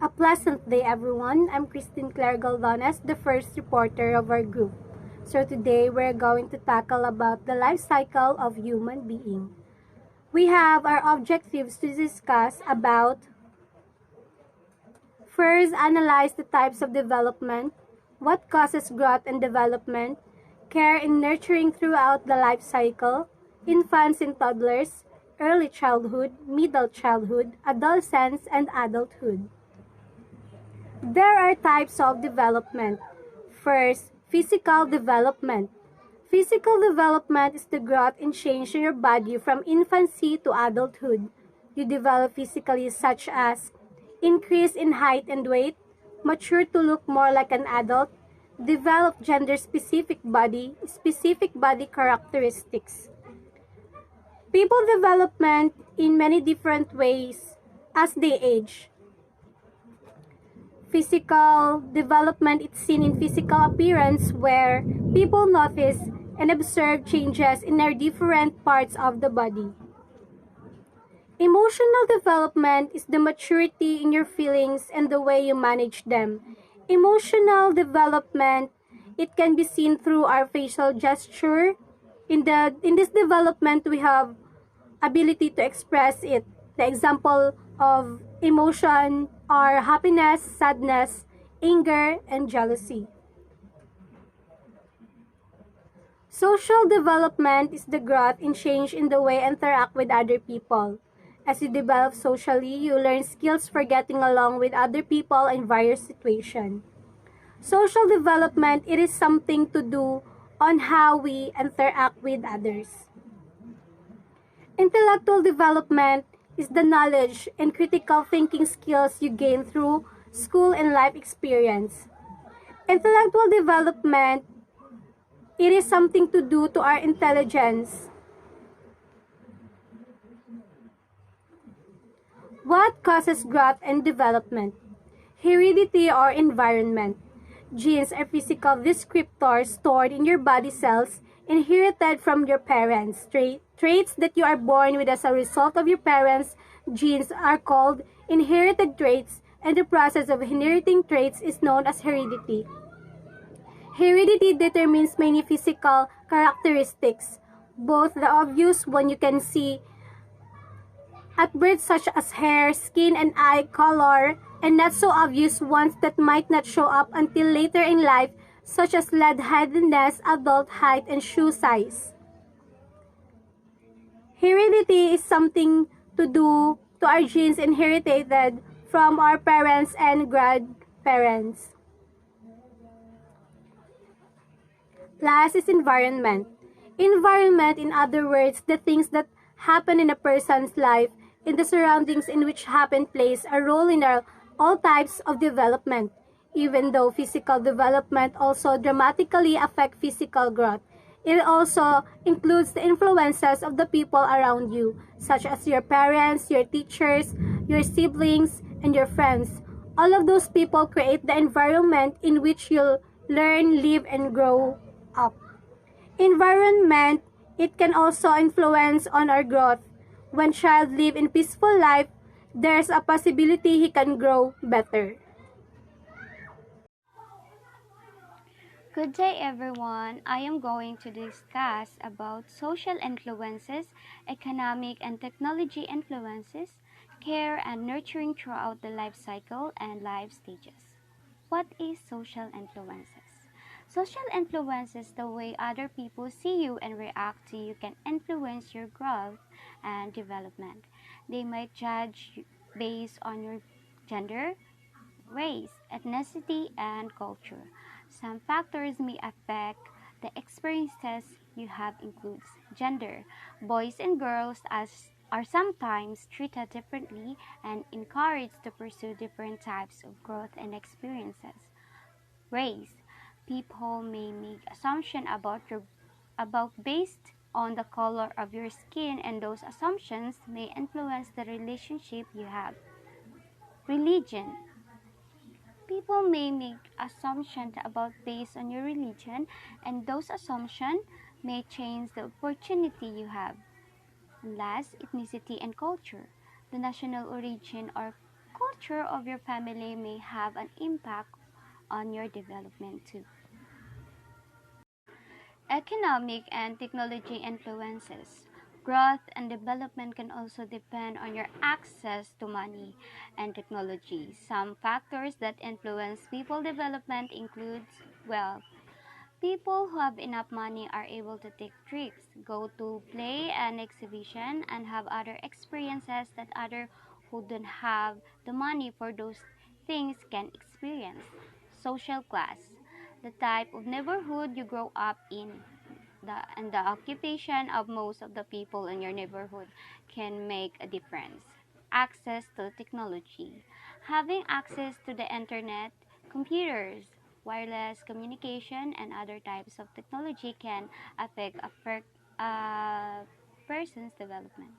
A pleasant day, everyone. I'm Christine Claire Galvanes, the first reporter of our group. So today we're going to tackle about the life cycle of human being. We have our objectives to discuss about first, analyze the types of development, what causes growth and development, care and nurturing throughout the life cycle, infants and toddlers, early childhood, middle childhood, adolescence, and adulthood. There are types of development. First, physical development. Physical development is the growth and change in your body from infancy to adulthood. You develop physically such as increase in height and weight, mature to look more like an adult, develop gender-specific body characteristics. People development in many different ways as they age. Physical development is seen in physical appearance where people notice and observe changes in their different parts of the body. Emotional development is the maturity in your feelings and the way you manage them. Emotional development, it can be seen through our facial gesture. In this development, we have ability to express it. The example of emotion are happiness, sadness, anger, and jealousy. Social development is the growth and change in the way you interact with other people. As you develop socially, you learn skills for getting along with other people in various situations. Social development, it is something to do on how we interact with others. Intellectual development is the knowledge and critical thinking skills you gain through school and life experience. Intellectual development, it is something to do to our intelligence. What causes growth and development? Heredity or environment. Genes are physical descriptors stored in your body cells inherited from your parents. Traits that you are born with as a result of your parents' genes are called inherited traits, and the process of inheriting traits is known as heredity. Heredity determines many physical characteristics, both the obvious one you can see at birth such as hair, skin, and eye color, and not so obvious ones that might not show up until later in life such as lead-headedness, adult height, and shoe size. Heredity is something to do to our genes inherited from our parents and grandparents. Last is environment. Environment, in other words, the things that happen in a person's life, in the surroundings in which happen plays a role in all types of development, even though physical development also dramatically affect physical growth. It also includes the influences of the people around you, such as your parents, your teachers, your siblings, and your friends. All of those people create the environment in which you'll learn, live, and grow up. Environment, it can also influence on our growth. When child live in peaceful life, there's a possibility he can grow better. Good day everyone. I am going to discuss about social influences, economic and technology influences, care and nurturing throughout the life cycle and life stages. What is social influences? Social influences, the way other people see you and react to you, can influence your growth and development. They might judge you based on your gender, race, ethnicity, and culture. Some factors may affect the experiences you have includes gender. Boys and girls are sometimes treated differently and encouraged to pursue different types of growth and experiences. Race. People may make assumptions about based on the color of your skin, and those assumptions may influence the relationship you have. Religion. People may make assumptions about based on your religion, and those assumptions may change the opportunity you have. And last, ethnicity and culture. The national origin or culture of your family may have an impact on your development too. Economic and technology influences. Growth and development can also depend on your access to money and technology. Some factors that influence people development includes wealth. People who have enough money are able to take trips, go to play and exhibition, and have other experiences that others who don't have the money for those things can experience. Social class. The type of neighborhood you grow up in and the occupation of most of the people in your neighborhood can make a difference. Access to technology. Having access to the internet, computers, wireless communication, and other types of technology can affect a person's development.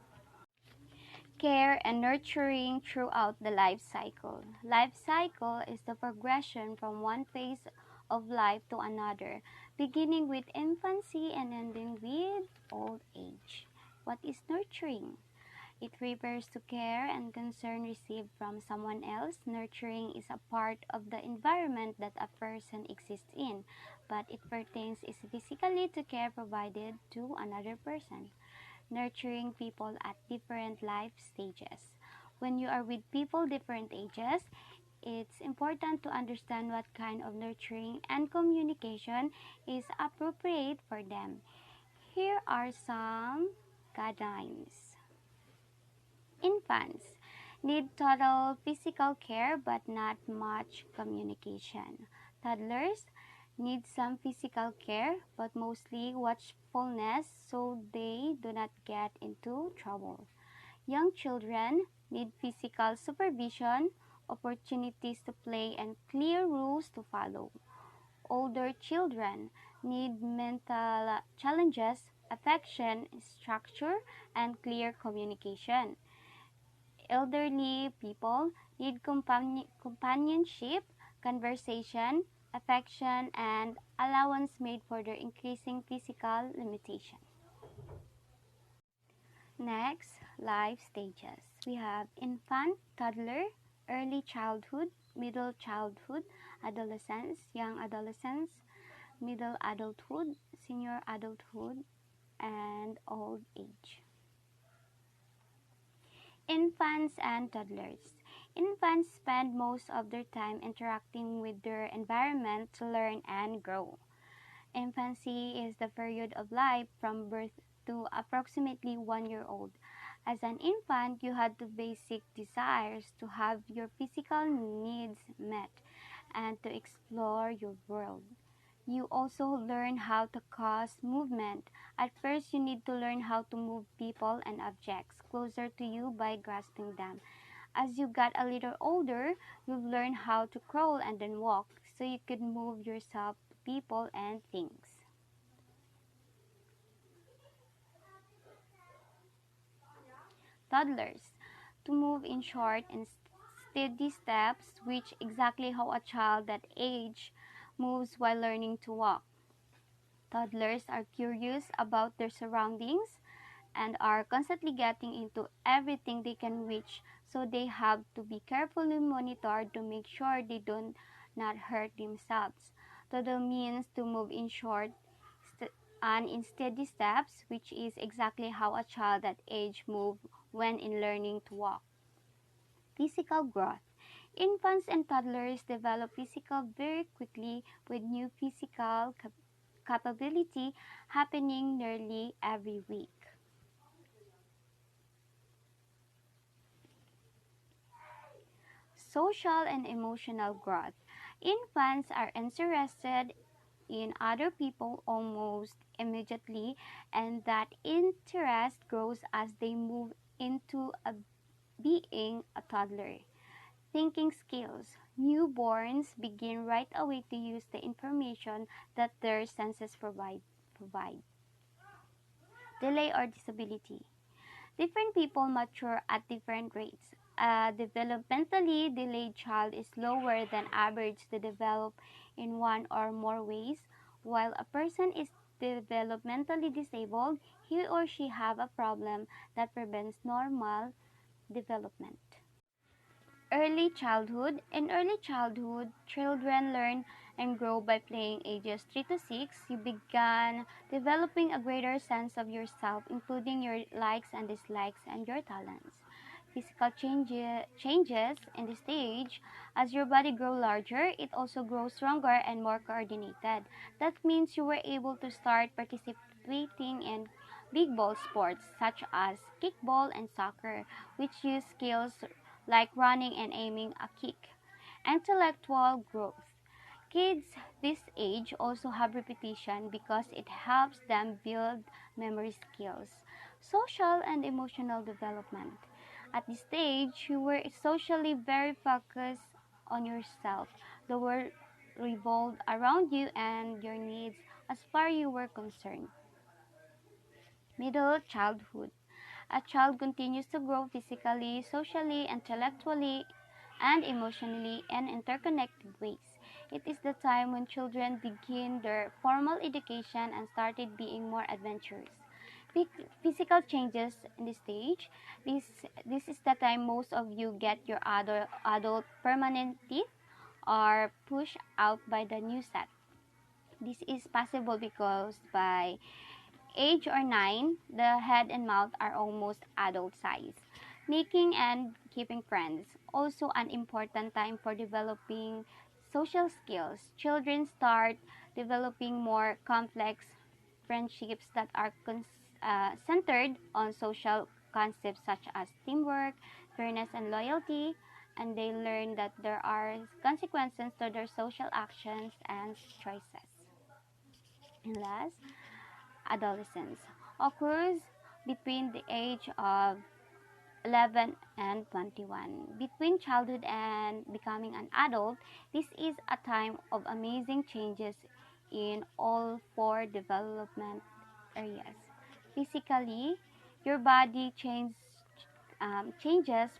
Care and nurturing throughout the life cycle. Life cycle is the progression from one phase of life to another, beginning with infancy and ending with old age. What is nurturing? It refers to care and concern received from someone else. Nurturing is a part of the environment that a person exists in, but it pertains specifically to care provided to another person. Nurturing people at different life stages. When you are with people different ages, it's important to understand what kind of nurturing and communication is appropriate for them. Here are some guidelines. Infants need total physical care but not much communication. Toddlers need some physical care but mostly watchfulness so they do not get into trouble. Young children need physical supervision, opportunities to play, and clear rules to follow. Older children need mental challenges, affection, structure, and clear communication. Elderly people need companionship, conversation, affection, and allowance made for their increasing physical limitation. Next, life stages. We have infant, toddler, early childhood, middle childhood, adolescence, young adolescence, middle adulthood, senior adulthood, and old age. Infants and toddlers. Infants spend most of their time interacting with their environment to learn and grow. Infancy is the period of life from birth to approximately 1 year old. As an infant, you had the basic desires to have your physical needs met and to explore your world. You also learn how to cause movement. At first, you need to learn how to move people and objects closer to you by grasping them. As you got a little older, you learn how to crawl and then walk so you could move yourself to people and things. Toddlers, to move in short and steady steps, which exactly how a child that age moves while learning to walk. Toddlers are curious about their surroundings and are constantly getting into everything they can reach, so they have to be carefully monitored to make sure they don't not hurt themselves. Toddler means to move in short and in steady steps, which is exactly how a child that age moves when in learning to walk. Physical growth. Infants and toddlers develop physical very quickly with new physical capability happening nearly every week. Social and emotional growth. Infants are interested in other people almost immediately, and that interest grows as they move into being a toddler. Thinking skills. Newborns begin right away to use the information that their senses provide. Delay or disability. Different people mature at different rates. A developmentally delayed child is slower than average to develop in one or more ways, while a person is developmentally disabled, he or she have a problem that prevents normal development. Early childhood. In early childhood, children learn and grow by playing ages 3 to 6. You began developing a greater sense of yourself, including your likes and dislikes and your talents. Physical changes in this stage. As your body grows larger, it also grows stronger and more coordinated. That means you were able to start participating in big ball sports such as kickball and soccer, which use skills like running and aiming a kick. Intellectual growth. Kids this age also have repetition because it helps them build memory skills. Social and emotional development. At this stage, you were socially very focused on yourself. The world revolved around you and your needs as far you were concerned. Middle childhood. A child continues to grow physically, socially, intellectually, and emotionally in interconnected ways. It is the time when children begin their formal education and started being more adventurous. Physical changes in this stage. This is the time most of you get your adult permanent teeth are pushed out by the new set. This is possible because by age or 9, the head and mouth are almost adult size. Making and keeping friends. Also an important time for developing social skills. Children start developing more complex friendships that are centered on social concepts such as teamwork, fairness, and loyalty. And they learn that there are consequences to their social actions and choices. And last, adolescence occurs between the age of 11 and 21. Between childhood and becoming an adult, this is a time of amazing changes in all four development areas. Physically, your body changes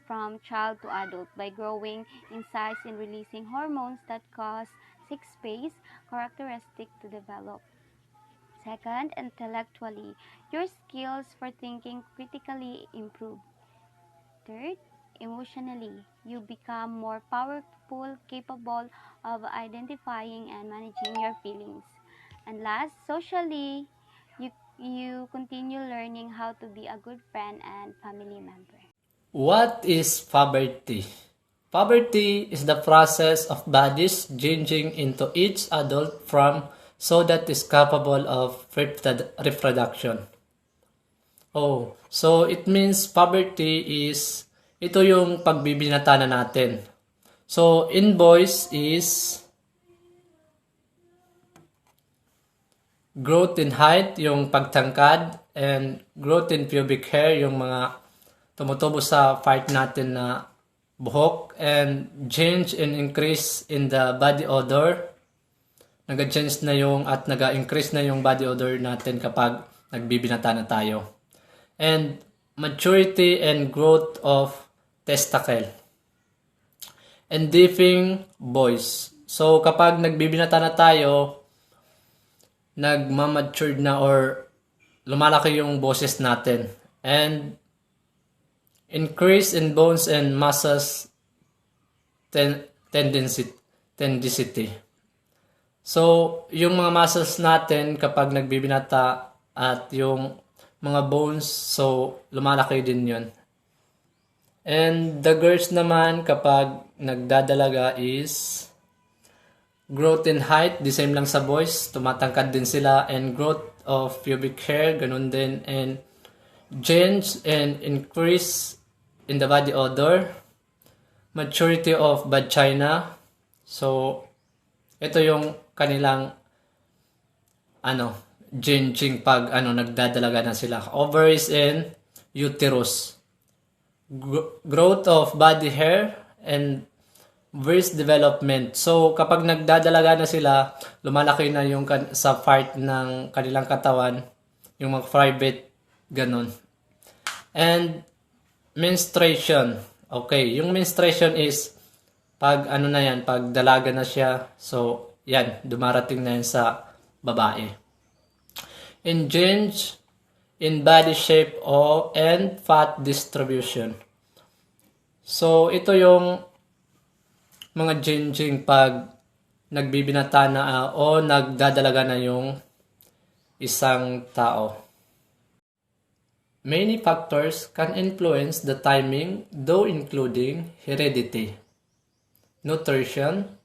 from child to adult by growing in size and releasing hormones that cause sex space characteristic to develop. Second, intellectually, your skills for thinking critically improve. Third, emotionally, you become more powerful, capable of identifying and managing your feelings. And last, socially, you continue learning how to be a good friend and family member. What is puberty? Puberty is the process of bodies changing into each adult form so that is capable of reproduction. Oh, so it means puberty is ito yung pagbibinata na natin. So in boys is growth in height, yung pagtangkad, and growth in pubic hair, yung mga tumutubo sa part natin na buhok, and change and increase in the body odor. Nag-change na yung at nag-increase na yung body odor natin kapag nagbibinata na tayo. And maturity and growth of testicle. And diffing boys. So kapag nagbibinata na tayo, nagmamature na or lumalaki yung boses natin. And increase in bones and muscles tendency. So, yung mga muscles natin kapag nagbibinata at yung mga bones, so lumalaki din yun. And the girls naman kapag nagdadalaga is growth in height, the same lang sa boys, tumatangkad din sila, and growth of pubic hair, ganun din, and change and increase in the body odor, maturity of vagina. So, ito yung kanilang changing pag nagdadalaga na sila. Ovaries and uterus. Growth of body hair and breast development. So, kapag nagdadalaga na sila, lumalaki na yung sa part ng kanilang katawan, yung mga private, ganun. And menstruation. Okay, yung menstruation is pag pag dalaga na siya. So, yan, dumarating na yan sa babae. And change in body shape and fat distribution. So, ito yung mga changing pag nagbibinata na o nagdadalaga na yung isang tao. Many factors can influence the timing, though including heredity, nutrition,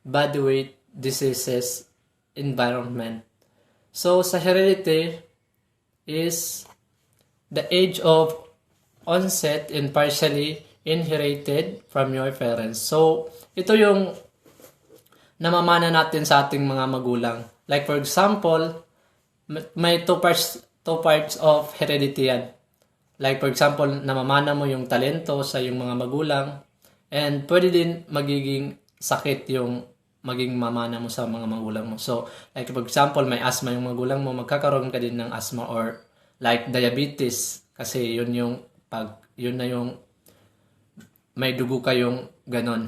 body weight, diseases, environment. So, sa heredity is the age of onset and partially inherited from your parents. So, ito yung namamana natin sa ating mga magulang. Like for example, may two parts of heredity yan. Like for example, namamana mo yung talento sa yung mga magulang, and pwede din magiging sakit yung maging mamana mo sa mga magulang mo. So, like for example, may asthma yung magulang mo, magkakaroon ka din ng asthma, or like diabetes, kasi yun na yung may dugo kayong ganon.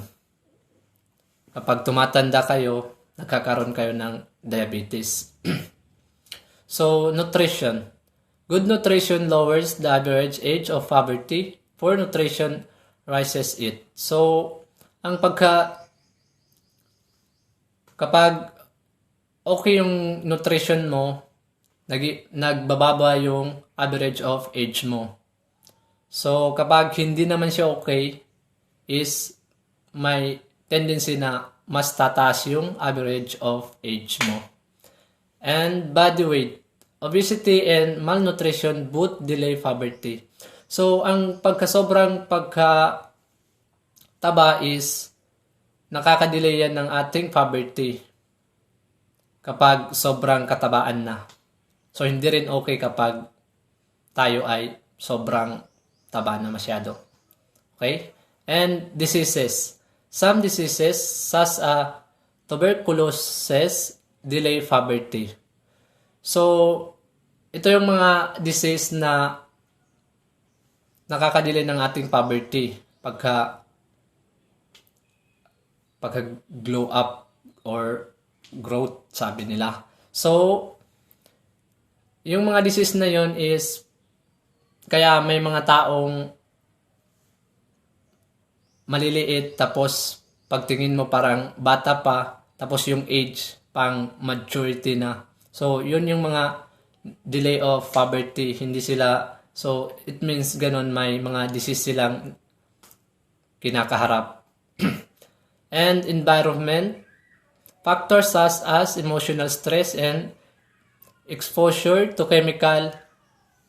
Kapag tumatanda kayo, nagkakaroon kayo ng diabetes. So, nutrition. Good nutrition lowers the average age of poverty. Poor nutrition rises it. So, kapag okay yung nutrition mo, nagbababa yung average of age mo. So, kapag hindi naman siya okay, is may tendency na mas tataas yung average of age mo. And body weight. Obesity and malnutrition both delay poverty. So, ang sobrang pagkataba is nakakadelay yan ng ating poverty kapag sobrang katabaan na. So, hindi rin okay kapag tayo ay sobrang taba na masyado. Okay? And diseases. Some diseases, such as tuberculosis, delay poverty. So, ito yung mga disease na nakakadelay ng ating poverty pagka glow up or growth, sabi nila. So, yung mga disease na yon is kaya may mga taong maliliit, tapos pagtingin mo parang bata pa, tapos yung age pang maturity na. So, yun yung mga delay of poverty. Hindi sila, so it means ganun, may mga disease silang kinakaharap. And environment, factors such as emotional stress and exposure to chemical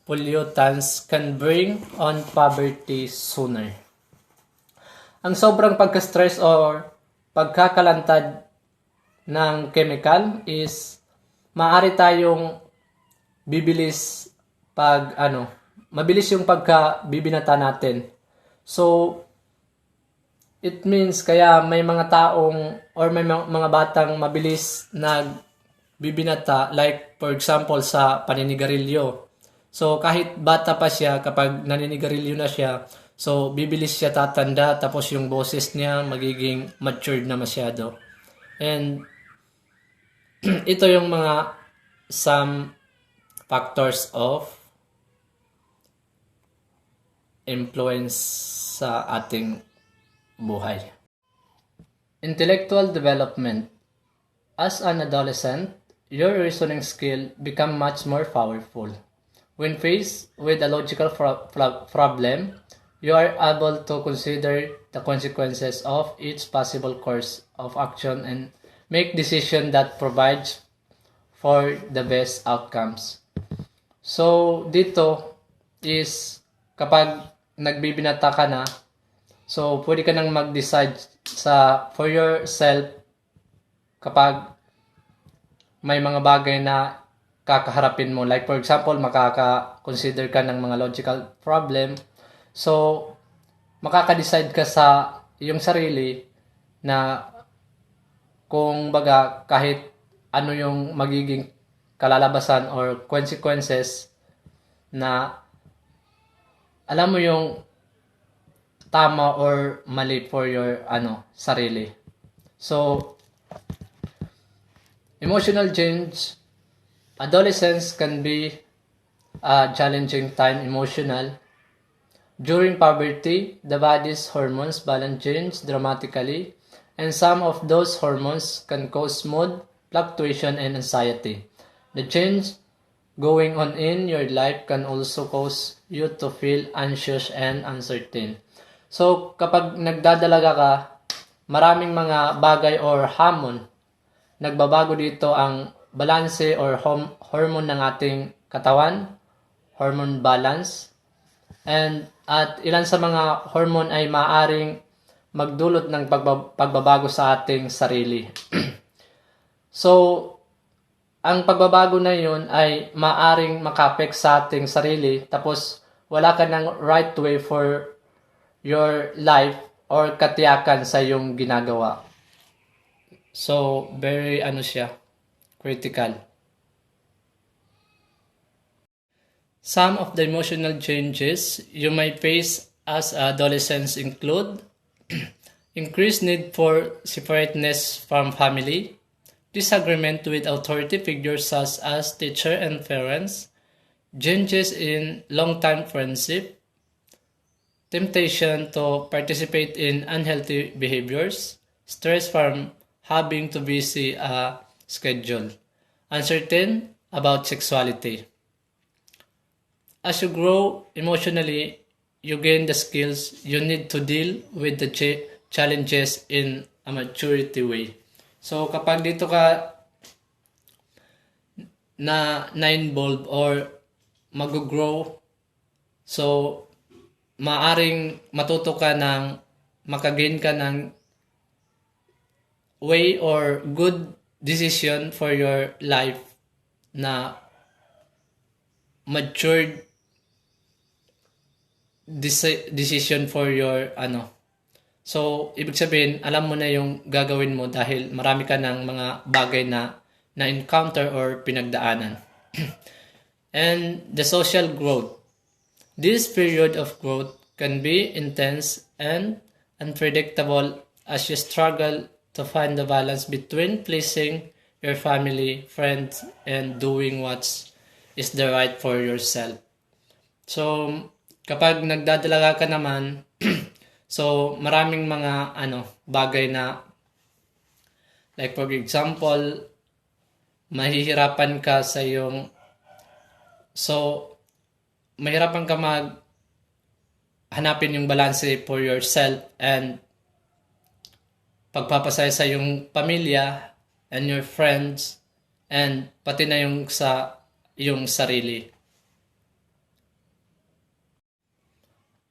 pollutants can bring on poverty sooner. Ang sobrang pagka-stress or pagkakalantad ng chemical is maaari tayong mabilis yung pagka-bibinata natin. So, it means kaya may mga taong or may mga batang mabilis nagbibinata, like for example sa paninigarilyo. So, kahit bata pa siya, kapag naninigarilyo na siya, so, bibilis siya tatanda, tapos yung boses niya magiging matured na masyado. And, ito yung some factors of influence sa ating buhay. Intellectual development. As an adolescent, your reasoning skill become much more powerful. When faced with a logical problem, you are able to consider the consequences of each possible course of action and make decisions that provides for the best outcomes. So, dito is kapag nagbibinata ka na, so pwede ka nang mag-decide for yourself kapag may mga bagay na kakaharapin mo. Like for example, makaka-consider ka ng mga logical problem. So, makaka-decide ka sa iyong sarili na kung baga kahit ano yung magiging kalalabasan or consequences, na alam mo yung tama or mali for your sarili. So, emotional change. Adolescence can be a challenging time emotional. During puberty, the body's hormones balance change dramatically, and some of those hormones can cause mood fluctuation and anxiety. The change going on in your life can also cause you to feel anxious and uncertain. So, kapag nagdadalaga ka, maraming mga bagay or hamon, nagbabago dito ang balanse or hormone ng ating katawan, hormone balance, at ilan sa mga hormone ay maaring magdulot ng pagbabago sa ating sarili. So, ang pagbabago na yun ay maaring makapek sa ating sarili, tapos wala ka ng right way for your life or katiyakan sa iyong ginagawa. So, very critical. Some of the emotional changes you may face as adolescents include increased need for separateness from family, disagreement with authority figures such as teacher and parents, changes in long-time friendship, temptation to participate in unhealthy behaviors, stress from having to busy a schedule, uncertain about sexuality. As you grow emotionally, you gain the skills you need to deal with the challenges in a maturity way. So, kapag dito ka na-involve or mag-grow, so, maaring matuto ka ng makagain ka ng way or good decision for your life na matured decision for your So, ibig sabihin, alam mo na yung gagawin mo dahil marami ka ng mga bagay na encounter or pinagdaanan. And the social growth. This period of growth can be intense and unpredictable as you struggle to find the balance between pleasing your family, friends, and doing what is the right for yourself. So, kapag nagdadalaga ka naman, so maraming mga bagay na, like for example, mahihirapan ka sa iyong, so mahirapan ka hanapin yung balance for yourself and pagpapasaya sa iyong pamilya and your friends and pati na yung sa iyong sarili.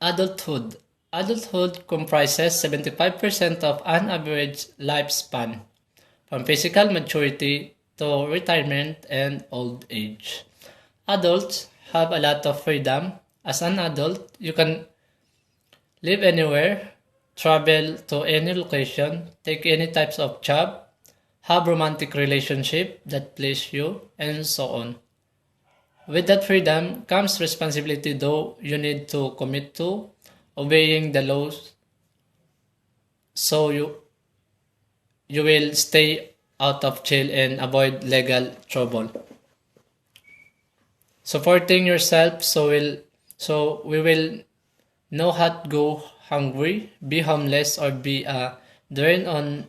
Adulthood. Adulthood comprises 75% of an average lifespan, from physical maturity to retirement and old age. Adults have a lot of freedom. As an adult, you can live anywhere, travel to any location, take any types of job, have romantic relationship that please you, and so on. With that freedom comes responsibility, though you need to commit to obeying the laws so you will stay out of jail and avoid legal trouble. Supporting yourself so we will know how to go hungry, be homeless, or be drained on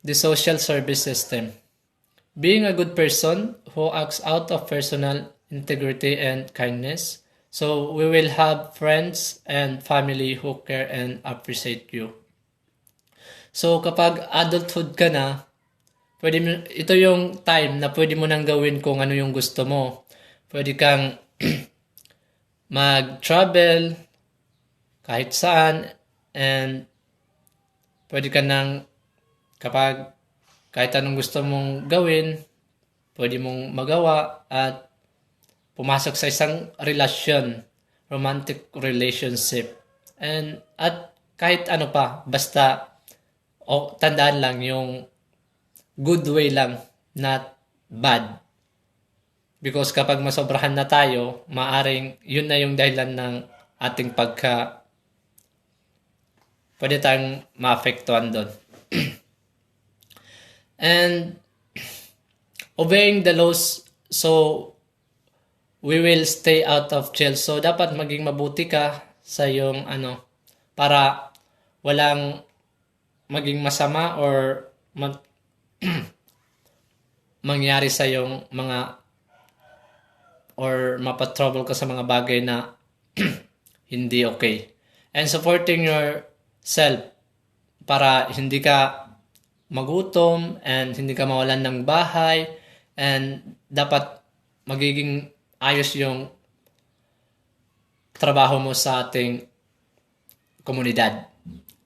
the social service system. Being a good person who acts out of personal integrity and kindness, so we will have friends and family who care and appreciate you. So kapag adulthood ka na, ito yung time na pwede mo nang gawin kung ano yung gusto mo. Pwede kang mag-travel kahit saan, and pwede ka nang, kapag kahit anong gusto mong gawin, pwede mong magawa at pumasok sa isang relasyon, romantic relationship. At kahit ano pa, basta tandaan lang yung good way lang, not bad. Because kapag masobrahan na tayo, maaring yun na yung dahilan ng ating pwede tayong maapektuhan doon. And obeying the laws, so we will stay out of jail. So dapat maging mabuti ka sa yung para walang maging masama or mangyari sa yung mga or mapatrouble ka sa mga bagay na hindi okay. And supporting yourself para hindi ka magutom and hindi ka mawalan ng bahay and dapat magiging ayos yung trabaho mo sa ating komunidad.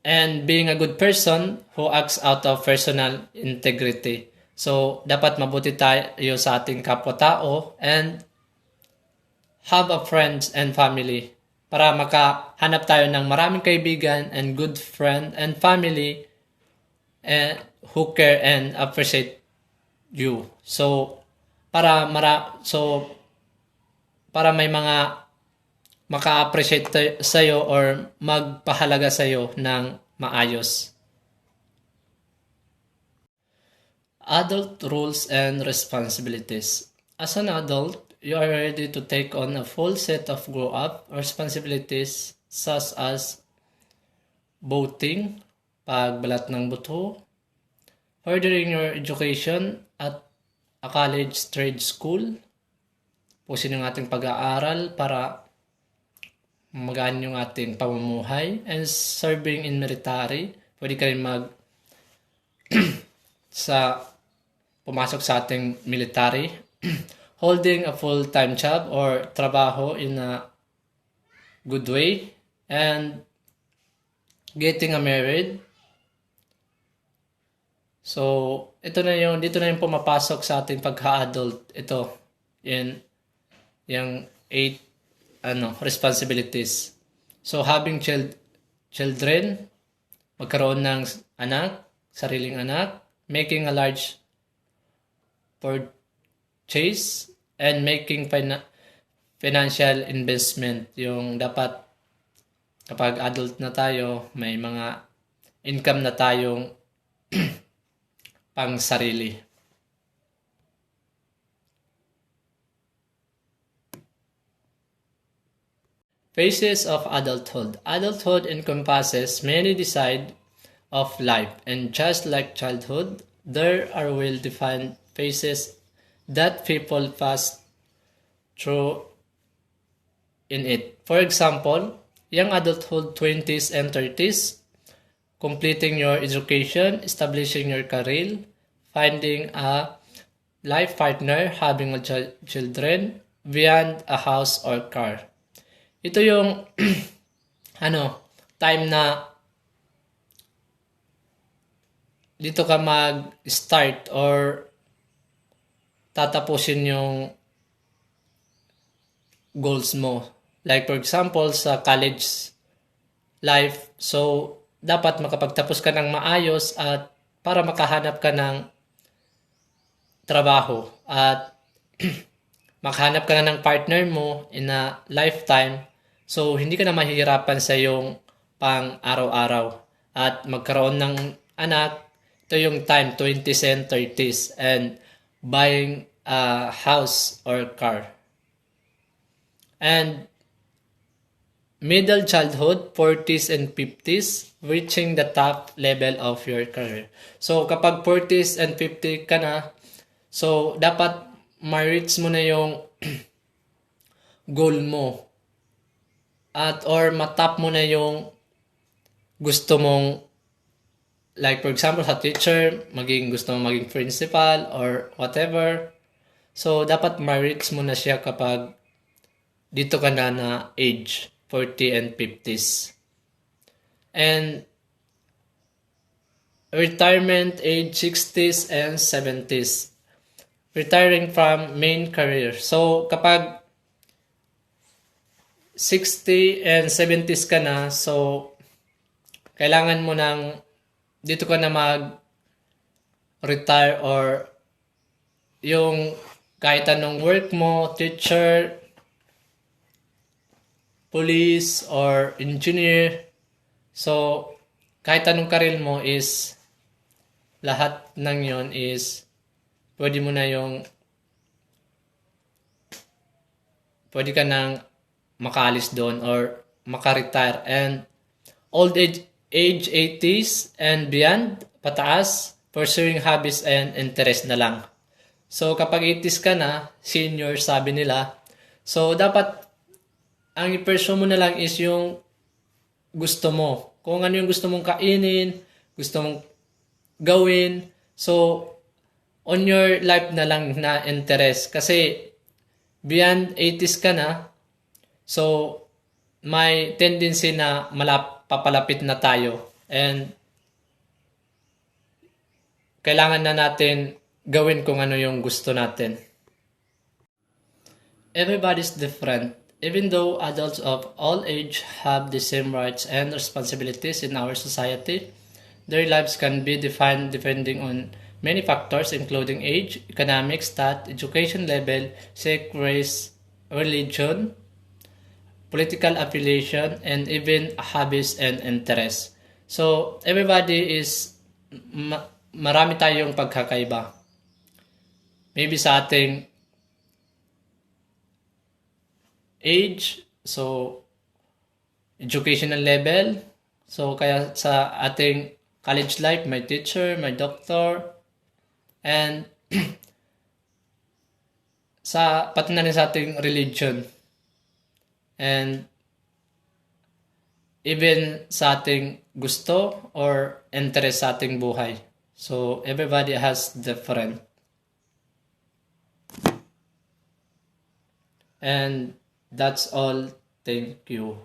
And being a good person who acts out of personal integrity. So, dapat mabuti tayo sa ating kapwa-tao and have a friends and family para makahanap tayo ng maraming kaibigan and good friend and family who care and appreciate you. So, para may mga maka-appreciate sa'yo or magpahalaga sa'yo ng maayos. Adult rules and responsibilities. As an adult, you are ready to take on a full set of grow-up responsibilities such as voting, pagbalat ng buto, furthering your education at a college trade school, pusin yung ating pag-aaral para magaan yung ating pamumuhay, and serving in military. Pwede ka rin pumasok sa ating military. Holding a full-time job or trabaho in a good way, and getting married. So, dito na yung pumapasok sa ating pagka-adult. Ito, yung 8 responsibilities. So, having children, magkaroon ng sariling anak, making a large purchase, and making financial investment. Yung dapat, kapag adult na tayo, may mga income na tayong pang sarili. Phases of adulthood. Adulthood encompasses many sides of life, and just like childhood, there are well-defined phases that people pass through in it. For example, young adulthood, 20s and 30s, completing your education, establishing your career, finding a life partner, having children, beyond a house or car. Ito yung time na dito ka mag-start or tatapusin yung goals mo. Like for example, sa college life, so dapat makapagtapos ka ng maayos at para makahanap ka ng trabaho at makahanap ka na ng partner mo in a lifetime. So, hindi ka na mahihirapan sa iyong pang-araw-araw. At magkaroon ng anak, ito yung time, 20s and 30s, and buying a house or car. And middle childhood, 40s and 50s, reaching the top level of your career. So, kapag 40s and 50 ka na, so, dapat ma-reach mo na yung goal mo. Or matap mo na yung gusto mong, like for example sa teacher, gusto mo maging principal or whatever. So, dapat ma-reach mo na siya kapag dito ka na age, 40 and 50s. And retirement age, 60s and 70s. Retiring from main career. So, kapag 60 and 70s ka na, so, kailangan mo dito ka na mag-retire or yung kahit anong work mo, teacher, police, or engineer. So, kahit anong career mo is, lahat ng yon is, pwede ka nang makaalis doon or maka-retire. And old age age 80s and beyond, pataas, pursuing hobbies and interest na lang. So, kapag 80s ka na, senior sabi nila, so dapat ang i-pursue mo na lang is yung gusto mo. Kung ano yung gusto mong kainin, gusto mong gawin. So, on your life na lang na interest. Kasi, beyond 80s ka na, so, may tendency na papalapit na tayo. And, kailangan na natin gawin kung ano yung gusto natin. Everybody's different. Even though adults of all age have the same rights and responsibilities in our society, their lives can be defined depending on many factors including age, economic stat, education level, sex, race, religion, political affiliation, and even hobbies and interests. So, everybody is, marami tayong pagkakaiba. Maybe sa ating age, so educational level, so kaya sa ating college life, may teacher, may doctor, and pati na rin sa ating religion, and even sa ating gusto or interest sa ating buhay. So everybody has different. And that's all. Thank you.